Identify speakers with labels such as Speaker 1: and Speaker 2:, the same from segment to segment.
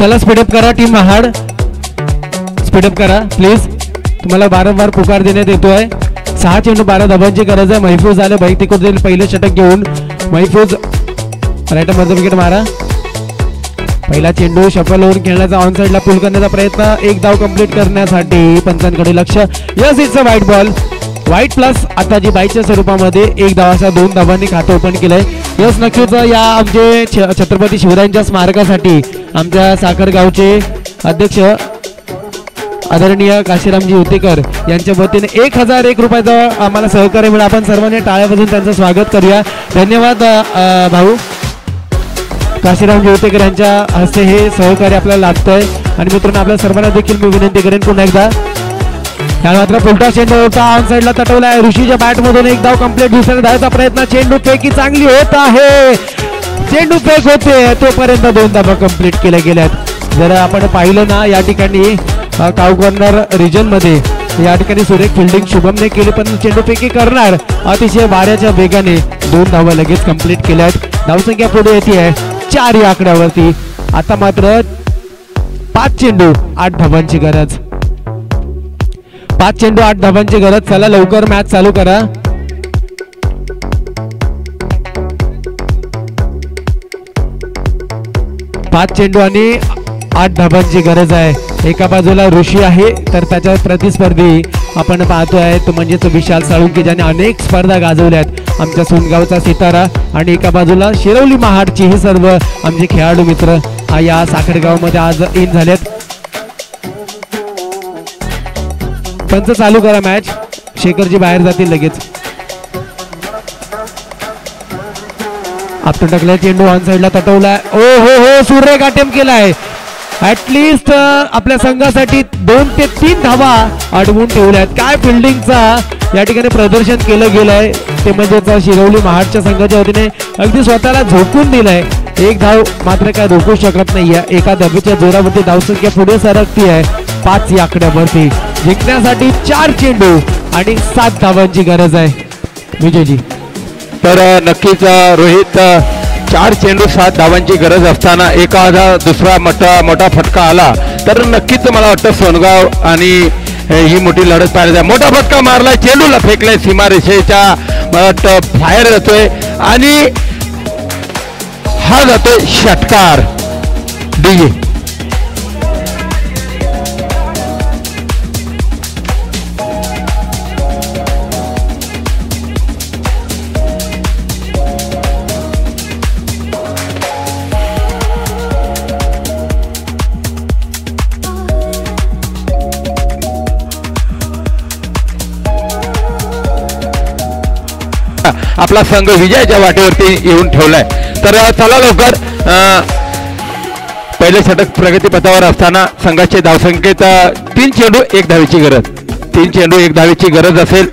Speaker 1: चला स्पीडअप करा team Mahad, speedup करा प्लीज, तुम्हाला वारंवार पुकार देण्यात येतोय. 6 चेंडू 12 धावांची गरज आहे. महफूज आले भाई तिकडे पहिले षटक घेऊन. महफूज राईट मधून विकेट मारा. पहिला चेंडू शफल होऊन खेळण्याचा ऑन साइडला पुल करण्याचा प्रयत्न, एक धाव कंप्लीट करण्यासाठी पंचांकडे लक्ष. Yes it's a white ball, white plus आता जी बाईच्या स्वरूपामध्ये एक धावाचा 2 धावांनी खातं ओपन केलंय. यस नक्कीच या आमचे छत्रपती शिवरायांच्या स्मारकासाठी आमच्या साखरगावचे अध्यक्ष आदरणीय काशीरामजी उतेकर यांच्या वतीने 1001 रुपयाचं आम्हाला सहकार्य मिळालं. आपण सर्वांनी टाळ्या वाजवून त्यांचं स्वागत करूया. धन्यवाद भाऊ काशीरामजी उतेकर यांच्या हस्ते हे सहकार्य आपल्याला लागतंय. आणि मित्रांनो आपल्या सर्वांना देखील मी विनंती करेन पुन्हा एकदा, त्या मात्र पुलटा चेंडू होता ऑन साइडला तटवलाय. ऋषीच्या बॅट मधून एक धाव कंप्लीट, दुसऱ्या धावाचा प्रयत्न, चेंडू फेकी चांगली होत आहे, चेंडू फेक होते तोपर्यंत 2 धावा कंप्लीट केल्या गेल्यात. जर आपण पाहिलं ना या ठिकाणी काउ कॉर्नर रिजन मध्ये या ठिकाणी सुरेख फिल्डिंग शुभमने केली, पण चेंडू फेकी करणार अतिशय वाऱ्याच्या वेगाने 2 धावा लगेच कंप्लीट केल्यात. धावसंख्या पुढे येते आहे 4 या आकड्यावरती. आता मात्र 5 चेंडू 8 धावांची गरज, 5 चेंडू 8 धावांची गरज. चला लवकर मॅच चालू करा. पाच चेंडू आणि 8 धाबांची गरज आहे. एका बाजूला ऋषी आहे तर त्याच्या प्रतिस्पर्धी आपण पाहतोय तो म्हणजेच विशाल साळुंके ज्याने अनेक स्पर्धा गाजवल्यात, आमच्या सोनगावचा सितारा. आणि एका बाजूला शिरवली महाडची हे सर्व आमचे खेळाडू मित्र या साखरगाव मध्ये आज इन झालेत. पंच चालू करा मॅच, शेखरजी बाहेर जातील लगेच. आपटून टाकलाय चेंडू ऑन साइडला तटवलाय. ओ हो सुरेख अटेम्प्ट केलाय. ऍटलिस्ट आपल्या संघासाठी 2 ते 3 धावा अडवून ठेवल्यात. काय फिल्डिंगचा या ठिकाणी प्रदर्शन केलं गेलंय ते म्हणजेच शिरवली महाडच्या संघाच्या वतीने अगदी स्वतःला झोकून दिलंय. एक धाव मात्र काय रोखू शकत नाहीये. एका धावेच्या जोरावरती धावसंख्या पुढे सरकती आहे 5 या आकड्यावरती. जिंकण्यासाठी 4 चेंडू आणि 7 धावांची गरज आहे विजयजी.
Speaker 2: तर नक्कीच रोहित 4 चेंडू 7 धावांची गरज असताना एखादा दुसरा मोठा फटका आला तर नक्कीच मला वाटतं सोनगाव आणि ही मोठी लढत पाहायला जाईल. मोठा फटका मारलाय, चेंडूला फेकलाय सीमारेषेच्या, मला वाटतं बाहेर जातोय आणि हा जातोय षटकार. डीजे आपला संघ विजयाच्या वाटेवरती येऊन ठेवलाय. तर चला लवकर, पहिले षटक प्रगतीपथावर असताना संघाचे धावसंख्येत 3 चेंडू 1 धावेची गरज, 3 चेंडू 1 धावेची गरज असेल.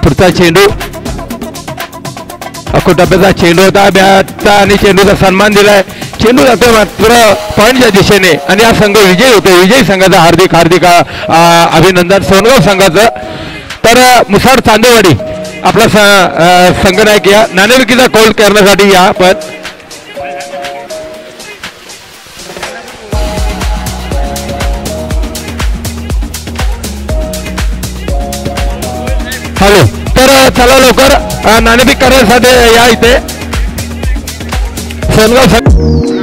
Speaker 2: पुढचा चेंडू अकोटापेचा चेंडू होता, बॅटचा आणि चेंडूचा सन्मान दिलाय. चेंडू जातो मात्र पॉईंटच्या दिशेने आणि हा संघ विजयी होतो. विजयी संघाचा हार्दिक अभिनंदन सोनगाव संघाचं. तर मुसाड चांदेवाडी आपला संघनायक या नाणेफेकीचा कौल करण्यासाठी या. पण हॅलो, तर चला लवकर नाणेफेक करण्यासाठी या इथे सोनगाव संघ.